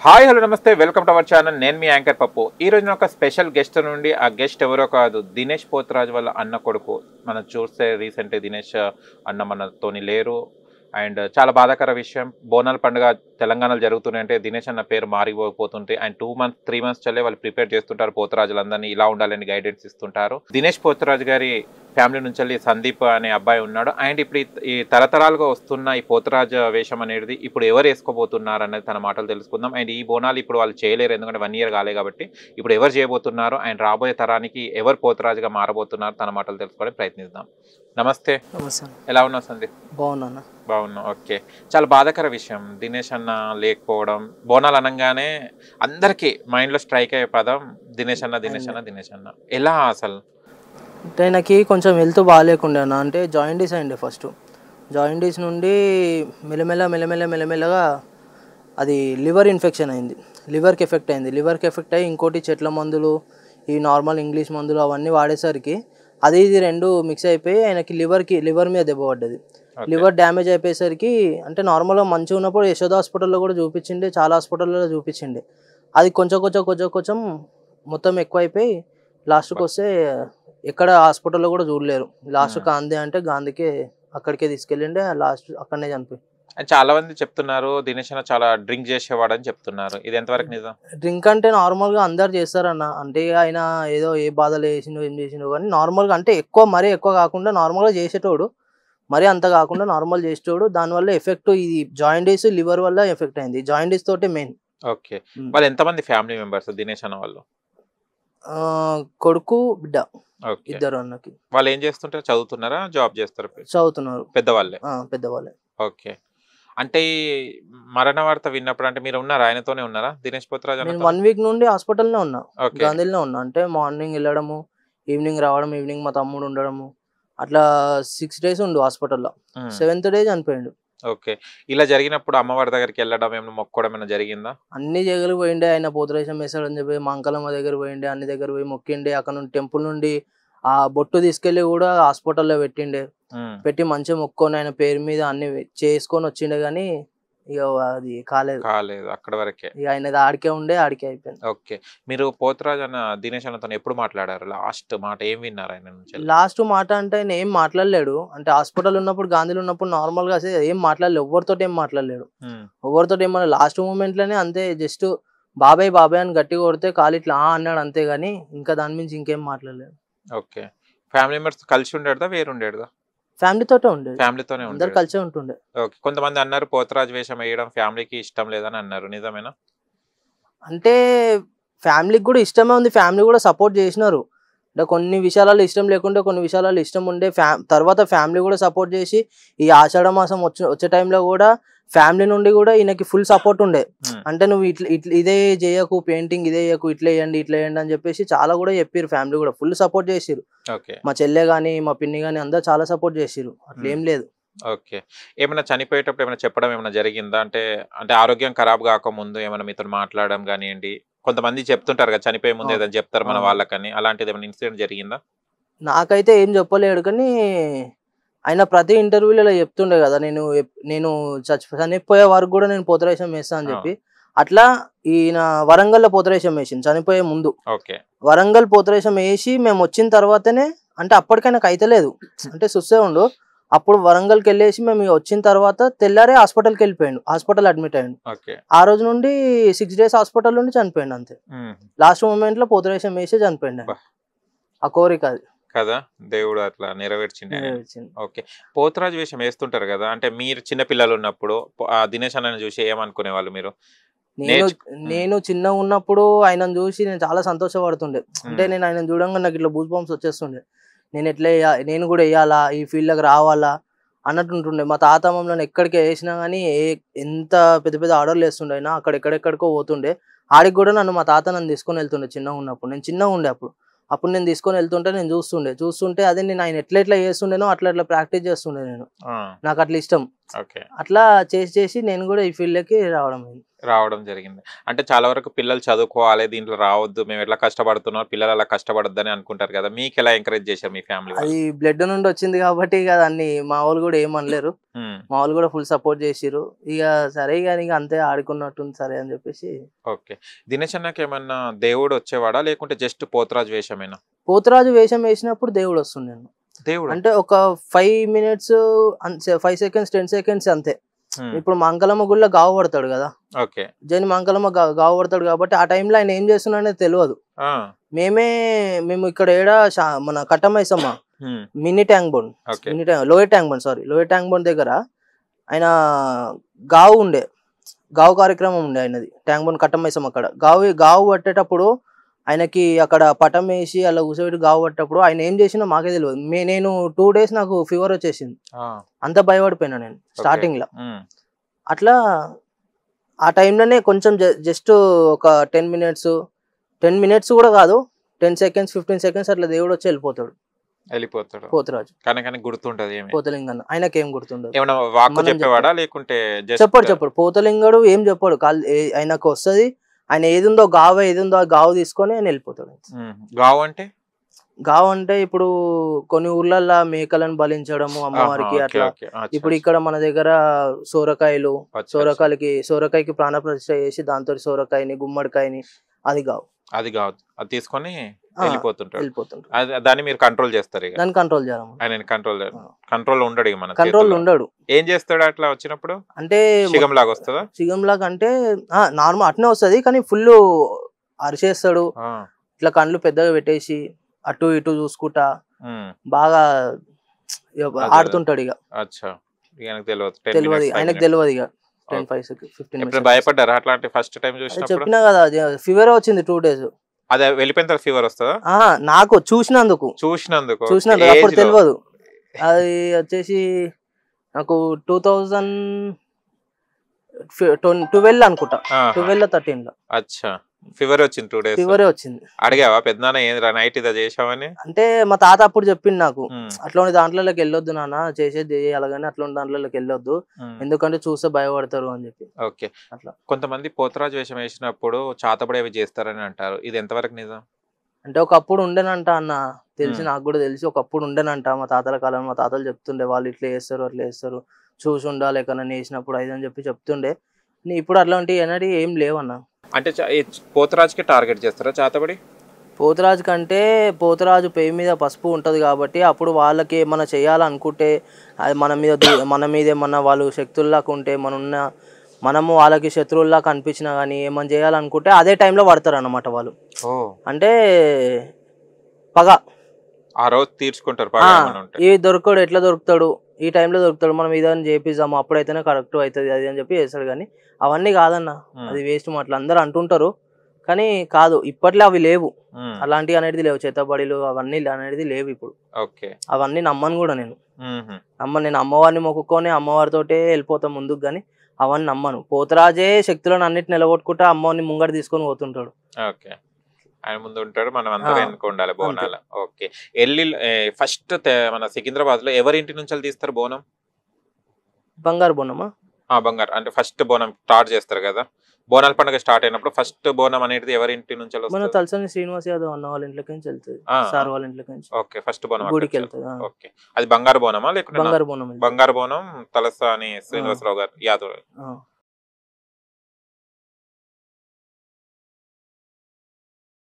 Hi hello నమస్తే welcome to our channel. నేను మీ anchor పప్పు. ఈ రోజున ఒక స్పెషల్ గెస్ట్ నుండి ఆ గెస్ట్ ఎవరో కాదు, దినేష్ పోతరాజ్ వాళ్ళ అన్న కొడుకు. మనం చూస్తే రీసెంట్ దినేష్ అన్న మనతోని లేరు. అండ్ చాలా బాధాకర విషయం, బోనాల పండుగ తెలంగాణలో జరుగుతున్నాయంటే దినేష్ అన్న పేరు మారిపోతుంటే అండ్ 2 months 3 months చల్లే వాళ్ళు ప్రిపేర్ చేస్తుంటారు పోతరాజులందరినీ ఇలా ఉండాలని గైడెన్స్ ఇస్తుంటారు. దినేష్ పోతరాజ్ గారి ఫ్యామిలీ నుంచి వెళ్ళి సందీప్ అనే అబ్బాయి ఉన్నాడు. అండ్ ఇప్పుడు ఈ తరతరాలుగా వస్తున్న ఈ పోతరాజు వేషం అనేది ఇప్పుడు ఎవరు వేసుకోబోతున్నారు అనేది తన మాటలు తెలుసుకుందాం. అండ్ ఈ బోనాలు ఇప్పుడు వాళ్ళు చేయలేరు, ఎందుకంటే 1 year కాలే కాబట్టి ఇప్పుడు ఎవరు చేయబోతున్నారు అండ్ రాబోయే తరానికి ఎవరు పోతరాజుగా మారబోతున్నారు తన మాటలు తెలుసుకోవడానికి ప్రయత్నిద్దాం. నమస్తే. ఎలా ఉన్నావు సందీప్? బాగున్నా. ఓకే, చాలా బాధాకర విషయం దినేష్ అన్న లేకపోవడం. బోనాలు అనగానే అందరికీ మైండ్లో స్ట్రైక్ అయ్యే పదం దినేష్ అన్న దినేష్ అన్న దినేష్ అన్న. ఎలా అసలు? అంటే నాకు కొంచెం హెల్త్ బాగాలేకుండా అంటే జాయింటీస్ అయింది. ఫస్ట్ జాయింటీస్ నుండి మెల్లమెల్లగా అది లివర్ ఇన్ఫెక్షన్ అయింది, లివర్కి ఎఫెక్ట్ అయింది. లివర్కి ఎఫెక్ట్ అయ్యి ఇంకోటి చెట్ల మందులు, ఈ నార్మల్ ఇంగ్లీష్ మందులు అవన్నీ వాడేసరికి అది ఇది రెండు మిక్స్ అయిపోయి ఆయనకి లివర్ మీద దెబ్బ పడ్డది. లివర్ డ్యామేజ్ అయిపోయేసరికి అంటే నార్మల్గా మంచిగా ఉన్నప్పుడు యశోద హాస్పిటల్లో కూడా చూపించిండే, చాలా హాస్పిటల్లో చూపించిండే. అది కొంచెం మొత్తం ఎక్కువ అయిపోయి లాస్ట్కి వస్తే ఎక్కడ హాస్పిటల్లో కూడా చూడలేరు. లాస్ట్ గాంధీ అంటే గాంధీకి అక్కడికే తీసుకెళ్ళిండే, లాస్ట్ అక్కడనే చనిపోయి. చాలా మంది చెప్తున్నారు దినేష్ అన్న చాలా డ్రింక్ చేసేవాడు అని చెప్తున్నారు. ఇది ఎంతవరకు నిజం? డ్రింక్ అంటే నార్మల్గా అందరు చేస్తారన్న, అంటే ఆయన ఏదో ఏ బాధలు వేసిండో ఏం చేసిండో కానీ నార్మల్గా అంటే మరీ ఎక్కువ కాకుండా నార్మల్గా చేసేటోడు, మరీ అంత కాకుండా నార్మల్ చేసేటోడు. దానివల్ల ఎఫెక్ట్ ఇది జాయింటీస్ లివర్ వల్ల ఎఫెక్ట్ అయింది, జాయింటీస్ తోటే మెయిన్. ఓకే, వాళ్ళు ఎంతమంది ఫ్యామిలీ మెంబర్స్ దినేష్ అన్న వాళ్ళు? కొడుకు బిడ్డ ఇద్దరు అన్నకి. వాళ్ళు ఏం చేస్తుంటారు? చదువుతున్నారా, జాబ్ చేస్తారు? చదువుతున్నారు. పెద్దవాళ్ళే. ఓకే, అంటే ఈ మరణ వార్త విన్నప్పుడు అంటే మీరు ఉన్నారా, ఆయనతోనే ఉన్నారా దినేష్ పోతరాజ్? నేను 1 week నుండి హాస్పిటల్నే ఉన్నా, గాంధీలోనే ఉన్నా. అంటే మార్నింగ్ వెళ్ళడము, ఈవినింగ్ రావడం, ఈవినింగ్ మా తమ్ముడు ఉండడము, అట్లా 6 days ఉండు హాస్పిటల్లో. 7th day చనిపోయిండు. ఓకే, ఇలా జరిగినప్పుడు అమ్మవారి దగ్గరికి వెళ్ళడం ఏమైనా మొక్కడం ఏమైనా జరిగిందా? అన్ని దగ్గరకు పోయిండే, ఆయన పోతరేశం వేసాడని చెప్పి మా అంకలమ్మ దగ్గర పోయిండే, అన్ని దగ్గర పోయి మొక్కిండే. అక్కడ నుండి టెంపుల్ నుండి ఆ బొట్టు తీసుకెళ్లి కూడా హాస్పిటల్లో పెట్టిండే, పెట్టి మంచిగా మొక్కొని ఆయన పేరు మీద అన్ని చేసుకొని వచ్చిండే. గానీ ఇక అది కాలేదు అక్కడ వరకే. ఇక ఆయన ఆడికే అయిపోయింది. ఓకే, మీరు పోతరాజ్ అన్న దినేష్ అన్నతో ఎప్పుడు మాట్లాడారు? లాస్ట్ మాట ఏం విన్నారు ఆయన నుంచి? లాస్ట్ మాట అంటే ఆయన ఏం మాట్లాడలేడు. అంటే హాస్పిటల్ ఉన్నప్పుడు, గాంధీలో ఉన్నప్పుడు నార్మల్ గా ఏం మాట్లాడలేదు, ఎవరితోటి ఏం మాట్లాడలేడు. ఎవరితోటి ఏమన్నా లాస్ట్ మూమెంట్ లోనే అంతే, జస్ట్ బాబాయ్ అని గట్టిగా కొడితే కాలు ఇట్లా అన్నాడు అంతే, గానీ ఇంకా దాని మించి ఇంకేం మాట్లాడలేదు. ఓకే, ఫ్యామిలీ మెంబర్స్ కలిసి ఉండేదా వేరుండేదా? ఫ్యామిలీతోనే ఉండేది, ఫ్యామిలీతోనే అందరు కలిసే ఉంటుండే. ఓకే, కొంతమంది అన్నారు పోతరాజ్ వేషం వేయడం ఫ్యామిలీకి ఇష్టం లేదని అన్నారు, నిజమేనా? అంటే ఫ్యామిలీకి కూడా ఇష్టమే ఉంది, ఫ్యామిలీ కూడా సపోర్ట్ చేసినారు. అంటే కొన్ని విషయాలలో ఇష్టం లేకుంటే కొన్ని విషయాలలో ఇష్టం ఉండే. తర్వాత ఫ్యామిలీ కూడా సపోర్ట్ చేసి ఈ ఆషాఢ మాసం వచ్చే టైంలో కూడా ఫ్యామిలీ నుండి కూడా ఈయనకి ఫుల్ సపోర్ట్ ఉండే. అంటే నువ్వు ఇదే చేయకు, పెయింటింగ్ ఇదే చేయకు, ఇట్లా వేయండి అని చెప్పేసి చాలా కూడా చెప్పారు. ఫ్యామిలీ కూడా ఫుల్ సపోర్ట్ చేసిరు. మా చెల్లె గానీ మా పిన్ని గానీ అందరు చాలా సపోర్ట్ చేసిరు, అట్లా ఏం లేదు. ఓకే, ఏమైనా చనిపోయేటప్పుడు ఏమైనా చెప్పడం ఏమైనా జరిగిందా? అంటే ఆరోగ్యం ఖరాబ్ కాకముందు ఏమైనా మీతో మాట్లాడడం కానివ్వండి, కొంతమంది చెప్తుంటారు కదా చనిపోయే ముందు ఏదైనా చెప్తారు మన వాళ్ళకని, అలాంటిది ఏమైనా ఇన్సిడెంట్ జరిగిందా? నాకైతే ఏం చెప్పలేడు, కానీ ఆయన ప్రతి ఇంటర్వ్యూలో చెప్తుండే కదా, నేను చనిపోయే వరకు కూడా నేను పోతరేశం వేస్తా అని చెప్పి. అట్లా ఈయన వరంగల్లో పోతరేశం వేసింది చనిపోయే ముందు. వరంగల్ పోతరేశం వేసి మేము వచ్చిన తర్వాతనే, అంటే అప్పటికైనా అయితలేదు, అంటే సుస్సే ఉండు. అప్పుడు వరంగల్కి వెళ్ళేసి మేము వచ్చిన తర్వాత తెల్లారే హాస్పిటల్కి వెళ్ళిపోయాడు, హాస్పిటల్ అడ్మిట్ అయ్యాడు. ఆ రోజు నుండి 6 days హాస్పిటల్ నుండి చనిపోయాడు అంతే. లాస్ట్ మూమెంట్ లో పోతరేశం వేసి చనిపోయాడు. ఆ కోరిక అది కదా, దేవుడు అట్లా నెరవేర్చింది. ఓకే, పోతరాజు వేషం వేస్తుంటారు కదా, అంటే మీరు చిన్న పిల్లలు ఉన్నప్పుడు దినేష్ అన్నని చూసి ఏమనుకునే వాళ్ళు మీరు? నేను చిన్నగా ఉన్నప్పుడు ఆయనను చూసి నేను చాలా సంతోషపడుతుండే. అంటే నేను ఆయన చూడంగా నాకు ఇట్లా బూస్ బంప్స్ వచ్చేస్తుండే. నేను కూడా వేయాలా, ఈ ఫీల్డ్ లోకి రావాలా అన్నట్టుంటుండే. మా తాత మమ్మల్ని ఎక్కడికి వేసినా కానీ ఎంత పెద్ద ఆర్డర్లు వేస్తుండే అయినా అక్కడ ఎక్కడెక్కడికో పోతుండే. ఆడికి కూడా మా తాత నన్ను తీసుకొని వెళ్తుండే చిన్నగా ఉన్నప్పుడు. నేను చిన్నగా ఉండే అప్పుడు నేను తీసుకొని వెళ్తుంటే నేను చూస్తుంటే అదే నేను ఆయన ఎట్లా చేస్తుండేనో అట్లా ప్రాక్టీస్ చేస్తుండే నేను. నాకు అట్లా ఇష్టం. అట్లా చేసి నేను కూడా ఈ ఫీల్డ్ లోకి రావడం. రావడం జరిగింది. అంటే చాలా వరకు పిల్లలు చదువుకోవాలి, దీంట్లో రావద్దు, మేము ఎట్లా కష్టపడుతున్నాం, పిల్లలు అలా కష్టపడొద్దని అనుకుంటారు కదా, మీకు ఎలా ఎంకరేజ్ చేశారు మీ ఫ్యామిలీ వాళ్ళు? అది బ్లడ్ నుండి వచ్చింది కాబట్టి ఇక దాన్ని మా వాళ్ళు కూడా ఏమనలేరు. మా వాళ్ళు కూడా ఫుల్ సపోర్ట్ చేసిర్రు. ఇక సరే ఇక నీకు అంతే ఆడుకున్నట్టుంది సరే అని చెప్పేసి. ఓకే. దినేష్ అన్నకి ఏమన్నా దేవుడు వచ్చేవాడా లేకుంటే జస్ట్ పోతరాజు వేషమేనా? పోతురాజు వేషం వేసినప్పుడు దేవుడు వస్తుండే. దేవుడు అంటే ఒక 5 minutes 5 seconds 10 seconds అంతే. ఇప్పుడు మంగళమ్మ గుళ్ళ గావు పడతాడు కదా, ఓకే, జని మంగళమ్మ గావు పడతాడు కాబట్టి ఆ టైంలో ఆయన ఏం చేస్తున్నాడనేది తెలియదు. మేము ఇక్కడ మన Katta Maisamma mini tank bund, lower tank bund దగ్గర ఆయన గావు కార్యక్రమం ఉండే ఆయనది. ట్యాంక్ బండ్ కట్టమైసమ్మ అక్కడ గావు పట్టేటప్పుడు ఆయనకి అక్కడ పటం వేసి అలా కూర్చోబెట్టి గావు పట్టేటప్పుడు ఆయన ఏం చేసినా మాకే తెలియదు. నేను 2 days నాకు ఫీవర్ వచ్చేసింది, అంత భయపడిపోయినా నేను స్టార్టింగ్ లో. అట్లా ఆ టైంలోనే కొంచెం జస్ట్ ఒక 10 minutes కూడా కాదు, 10 seconds 15 seconds అట్లా దేవుడు వచ్చి వెళ్ళిపోతాడు పోతురాజు. కానీ గుర్తుంటది పోతలింగన్న ఆయనకేం గుర్తుండదు. ఏమన్నా వాక్కు చెప్పేవాడా లేకుంటే చెప్పడు పోతలింగడు ఏం చెప్పాడు. ఆయనకు వస్తుంది, ఆయన ఏదుందో ఆ గావు తీసుకొని ఆయన వెళ్ళిపోతాడు. గావు అంటే ఇప్పుడు కొన్ని ఊర్లల్లో మేకలను బలించడము అమ్మవారికి అట్లా. ఇప్పుడు ఇక్కడ మన దగ్గర సోరకాయకి ప్రాణ ప్రతిష్ఠ చేసి దాంతో సోరకాయని గుమ్మడికాయని అది గావు అది తీసుకొని వెళ్ళిపోతుంటాడు. దాన్ని మీరు కంట్రోల్ చేస్తారు? దాన్ని కంట్రోల్ చేయాలి. ఆయన కంట్రోల్ ఉండడు, మన కంట్రోల్ ఉండడు. ఏం చేస్తాడు అట్లా వచ్చినప్పుడు? అంటే సిగం లాగా వస్తుందా? సిగం లాగా అంటే నార్మల్ అట్నే వస్తుంది, కానీ ఫుల్ అరిచేస్తాడు. ఇట్లా కళ్ళు పెద్దగా పెట్టేసి అటు ఇటు చూసుకుంటా బాగా ఆడుతుంటాడు. ఇక తెలియదు ఆయనకు తెలియదు. ఇక 10-15 భయపడ్డారా అట్లాంటి ఫస్ట్ టైం చూసినప్పుడు? చెప్పినా కదా ఫీవర్ వచ్చింది 2 days. అదే వెళ్ళిపోయిన తర్వాత ఫీవర్ వస్తుందా? నాకు చూసినందుకు అప్పుడు తెలియదు. అది వచ్చేసి నాకు 2012 అనుకుంటా, 12-13 అచ్చా ఫీవర్ వచ్చింది. 2 days ఫీవరే వచ్చింది. అడిగావా పెద్దనాన్న ఏంద్రా నైట్ ఇదా చేసావని? అంటే మా తాత అప్పుడు చెప్పింది నాకు, అట్లాంటి దాంట్లోకి వెళ్ళొద్దు నాన్న, చేసేది అలాగని అట్లాంటి దాంట్లోకి వెళ్ళొద్దు, ఎందుకంటే చూస్తే భయపడతారు అని చెప్పి. ఓకే. అట్లా కొంతమంది పోతరాజు వేషం వేసినప్పుడు చాతబడేవి చేస్తారని అంటారు, ఇది ఎంతవరకు నిజం? అంటే ఒకప్పుడు ఉండేనంట అన్న, తెలిసి నాకు కూడా తెలిసి ఒకప్పుడు ఉండేనంట. మా తాతల కాలంలో మా తాతలు చెప్తుండే, వాళ్ళు ఇట్లా చేస్తారు అట్లా చేస్తారు, చూసి ఉండాలి ఎక్కడన్నా వేసినప్పుడు అది అని చెప్పి చెప్తుండే. ఇప్పుడు అట్లాంటివి అనేది ఏం లేవన్నా. అంటే పోతరాజుకి టార్గెట్ చేస్తారా చాతబడి? పోతరాజు కంటే పోతరాజు పేరు మీద పసుపు ఉంటుంది కాబట్టి అప్పుడు వాళ్ళకి ఏమన్నా చేయాలనుకుంటే అది మన మీద ఏమన్నా వాళ్ళు శక్తుల్లాగా ఉంటే మనము వాళ్ళకి శత్రువుల్లా కనిపించినా కానీ ఏమన్నా చేయాలనుకుంటే అదే టైంలో పడతారు అన్నమాట వాళ్ళు. అంటే పగ ఆ రోజు తీర్చుకుంటారు. ఈ దొరకడు, ఎట్లా దొరుకుతాడు, ఈ టైంలో దొరుకుతాడు, మనం ఇదని చేపిద్దాము అప్పుడైతేనే కరెక్ట్ అవుతుంది అది అని చెప్పి చేస్తాడు. కానీ అవన్నీ కాదన్న, అది వేస్ట్ మాటలు అందరూ అంటుంటారు, కానీ కాదు. ఇప్పట్లో అవి లేవు, అలాంటివి అనేది లేవు, చేతబడిలు అవన్నీ అనేది లేవు ఇప్పుడు. అవన్నీ నమ్మను కూడా నేను. నేను అమ్మవారిని మొక్కుకొని అమ్మవారితోటే వెళ్ళిపోతా ముందుకు, కానీ అవన్నీ నమ్మను. పోతరాజే శక్తులను అన్నిటి నిలబొట్టుకుంటా అమ్మవారిని ముంగడ తీసుకొని పోతుంటాడు. ఆయన ముందు ఉంటాడు, మనం అందరూ వెనుక ఉండాలి బోనాల. ఓకే. ఫస్ట్ మన సికింద్రాబాద్ లో ఎవరింటి నుంచి తీస్తారు బోనం? బంగారు బోనమా? బంగారు అంటే ఫస్ట్ బోనం స్టార్ట్ చేస్తారు కదా, బోనాల పండుగ స్టార్ట్ అయినప్పుడు ఫస్ట్ బోనం అనేది ఎవరింటి నుంచి? మన తలసాని శ్రీనివాస్ యాదవ్ అన్న వాళ్ళ ఇంట్లోకి నుంచి వెళ్తుంది, సార్ వాళ్ళ ఇంట్లోకి నుంచి. ఓకే, ఫస్ట్ బోనం గుడికి వెళ్తుంది. ఓకే, అది బంగారు బోనమా లేకుంటే? బంగారు బోనం. బంగారు బోనం తలసాని శ్రీనివాసరావు గారు యాదవ్.